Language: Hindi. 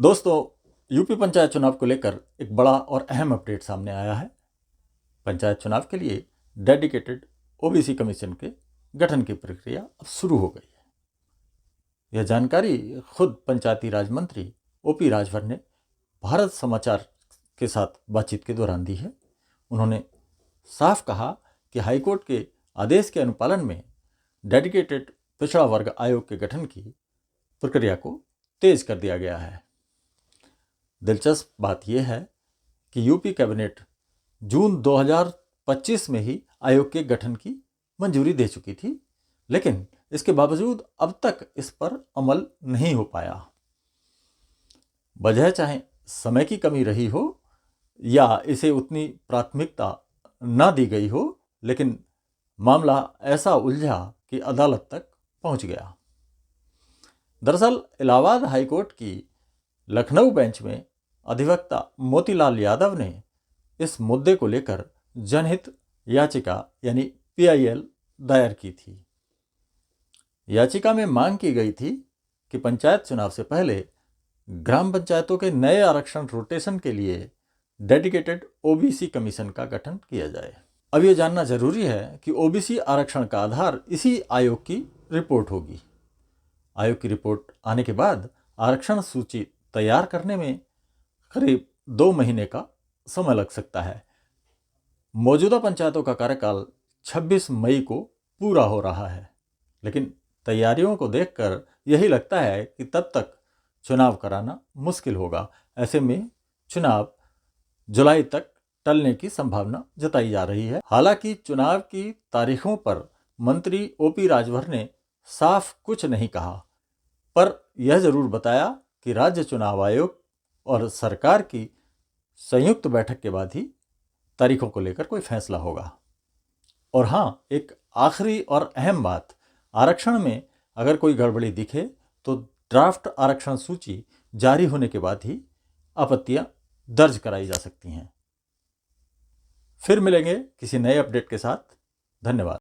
दोस्तों, यूपी पंचायत चुनाव को लेकर एक बड़ा और अहम अपडेट सामने आया है। पंचायत चुनाव के लिए डेडिकेटेड ओबीसी कमीशन के गठन की प्रक्रिया अब शुरू हो गई है। यह जानकारी खुद पंचायती राज मंत्री ओपी राजभर ने भारत समाचार के साथ बातचीत के दौरान दी है। उन्होंने साफ कहा कि हाईकोर्ट के आदेश के अनुपालन में डेडिकेटेड पिछड़ा वर्ग आयोग के गठन की प्रक्रिया को तेज कर दिया गया है। दिलचस्प बात यह है कि यूपी कैबिनेट जून 2025 में ही आयोग के गठन की मंजूरी दे चुकी थी, लेकिन इसके बावजूद अब तक इस पर अमल नहीं हो पाया। वजह चाहे समय की कमी रही हो या इसे उतनी प्राथमिकता न दी गई हो, लेकिन मामला ऐसा उलझा कि अदालत तक पहुंच गया। दरअसल इलाहाबाद हाईकोर्ट की लखनऊ बेंच में अधिवक्ता मोतीलाल यादव ने इस मुद्दे को लेकर जनहित याचिका यानी PIL दायर की थी। याचिका में मांग की गई थी कि पंचायत चुनाव से पहले ग्राम पंचायतों के नए आरक्षण रोटेशन के लिए डेडिकेटेड ओबीसी कमीशन का गठन किया जाए। अब यह जानना जरूरी है कि ओबीसी आरक्षण का आधार इसी आयोग की रिपोर्ट होगी। आयोग की रिपोर्ट आने के बाद आरक्षण सूची तैयार करने में करीब 2 महीने का समय लग सकता है। मौजूदा पंचायतों का कार्यकाल 26 मई को पूरा हो रहा है, लेकिन तैयारियों को देखकर यही लगता है कि तब तक चुनाव कराना मुश्किल होगा। ऐसे में चुनाव जुलाई तक टलने की संभावना जताई जा रही है। हालांकि चुनाव की तारीखों पर मंत्री ओपी राजभर ने साफ कुछ नहीं कहा, पर यह जरूर बताया कि राज्य चुनाव आयोग और सरकार की संयुक्त बैठक के बाद ही तारीखों को लेकर कोई फैसला होगा। और हाँ, एक आखिरी और अहम बात, आरक्षण में अगर कोई गड़बड़ी दिखे तो ड्राफ्ट आरक्षण सूची जारी होने के बाद ही आपत्तियां दर्ज कराई जा सकती हैं। फिर मिलेंगे किसी नए अपडेट के साथ। धन्यवाद।